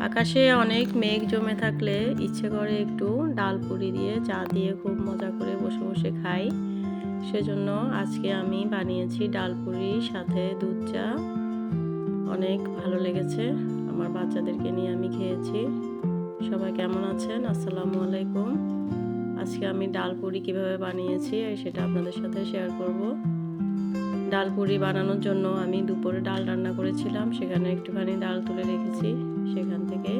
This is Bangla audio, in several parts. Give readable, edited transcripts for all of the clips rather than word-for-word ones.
আকাশে অনেক মেঘ জমে থাকলে ইচ্ছে করে একটু ডাল পুরি দিয়ে চা দিয়ে খুব মজা করে বসে বসে খাই। সেজন্য আজকে আমি বানিয়েছি ডাল পুরি সাথে দুধ চা। অনেক ভালো লেগেছে, আমার বাচ্চাদেরকে নিয়ে আমি খেয়েছি। সবাই কেমন আছেন? আসসালামু আলাইকুম। আজকে আমি ডাল পুরি কীভাবে বানিয়েছি সেটা আপনাদের সাথে শেয়ার করব। ডাল পুরি বানানোর জন্য আমি দুপুরে ডাল রান্না করেছিলাম, সেখানে একটুখানি ডাল তুলে রেখেছি সেখান থেকে।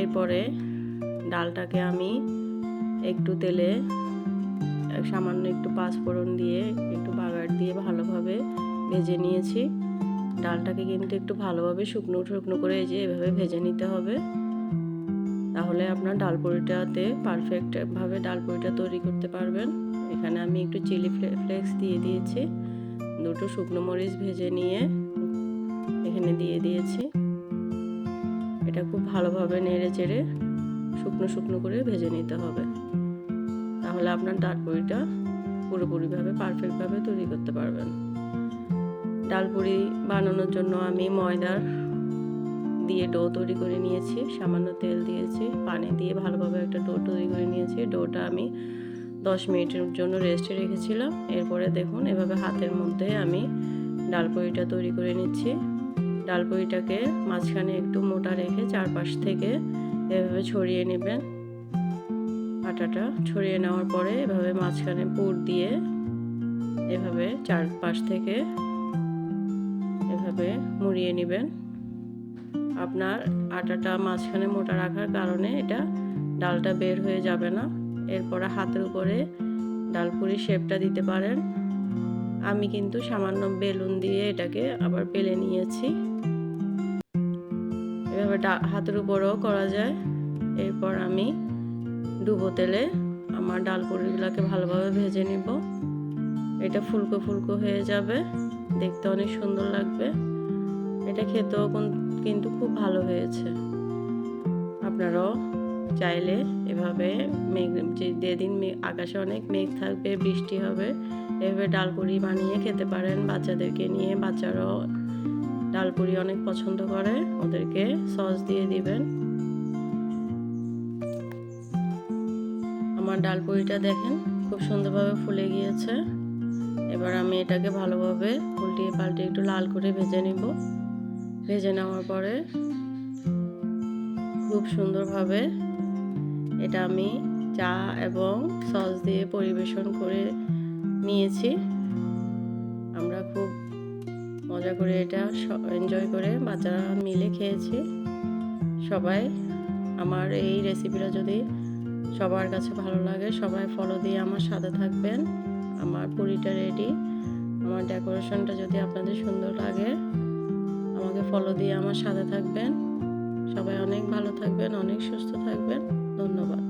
এরপরে ডালটাকে আমি একটু তেলে সামান্য একটু পাঁচফোড়ন দিয়ে একটু বাগার দিয়ে ভালোভাবে ভেজে নিয়েছি। ডালটাকে কিন্তু একটু ভালোভাবে শুকনো শুকনো করে এভাবে ভেজে নিতে হবে, তাহলে আপনার ডাল পুরিটাতে পারফেক্টভাবে ডাল পুরিটা তৈরি করতে পারবেন। এখানে আমি একটু চিলি ফ্লেক্স দিয়ে দিয়েছি, দুটো শুকনো মরিচ ভেজে নিয়ে এখানে দিয়ে দিয়েছি। এটা খুব ভালোভাবে নেড়ে চেড়ে শুকনো শুকনো করে ভেজে নিতে হবে, তাহলে আপনার ডাল পুরিটা পুরোপুরিভাবে পারফেক্টভাবে তৈরি করতে পারবেন। ডাল পুরি বানানোর জন্য আমি ময়দার দিয়ে ডো তৈরি করে নিয়েছি, সামান্য তেল দিয়েছি, পানি দিয়ে ভালোভাবে একটা ডো তৈরি করে নিয়েছি। ডোটা আমি 10 মিনিটের জন্য রেস্টে রেখেছিলাম। এরপরে দেখুন এভাবে হাতের মধ্যে আমি ডাল পুরিটা তৈরি করে নিচ্ছি। ডাল পুরিটাকে মাঝখানে একটু মোটা রেখে চারপাশ থেকে এভাবে ছড়িয়ে নেবেন। আটাটা ছড়িয়ে নেওয়ার পরে এভাবে মাঝখানে পুর দিয়ে এভাবে চারপাশ থেকে এভাবে মুড়িয়ে নেবেন। আপনার আটাটা মাঝখানে মোটা রাখার কারণে এটা ডালটা বের হয়ে যাবে না। এরপরে হাতের উপরে ডাল পুরি শেপটা দিতে পারেন। আমি কিন্তু সামান্য বেলুন দিয়ে এটাকে আবার বেলে নিয়েছি। এভাবে হাতের উপরেও করা যায়। এরপর আমি ডুবো তেলে আমার ডাল পুরিগুলোকে ভালোভাবে ভেজে নিব। এটা ফুলকো ফুলকো হয়ে যাবে, দেখতে অনেক সুন্দর লাগবে। এটা খেতেও কিন্তু খুব ভালো হয়েছে। আপনারাও চাইলে এভাবে যেদিন আকাশে অনেক মেঘ থাকবে, বৃষ্টি হবে, এভাবে ডাল পুরি বানিয়ে খেতে পারেন বাচ্চাদেরকে নিয়ে। বাচ্চারাও ডাল পুরি অনেক পছন্দ করে, ওদেরকে সস দিয়ে দিবেন। আমার ডাল পুরিটা দেখেন খুব সুন্দরভাবে ফুলে গিয়েছে। এবার আমি এটাকে ভালোভাবে উল্টিয়ে পাল্টে একটু লাল করে ভেজে নিব। ভেজে নেওয়ার পরে খুব সুন্দরভাবে এটা আমি চা এবং সস দিয়ে পরিবেশন করে নিয়েছি। আমরা খুব মজা করে এটা এনজয় করে বাচ্চারা মিলে খেয়েছি সবাই। আমার এই রেসিপিটা যদি সবার কাছে ভালো লাগে, সবাই ফলো দিয়ে আমার সাথে থাকবেন। আমার পুরিটা রেডি। আমার ডেকোরেশনটা যদি আপনাদের সুন্দর লাগে, আমাকে ফলো দিয়ে আমার সাথে থাকবেন। সবাই অনেক ভালো থাকবেন, অনেক সুস্থ থাকবেন। ধন্যবাদ।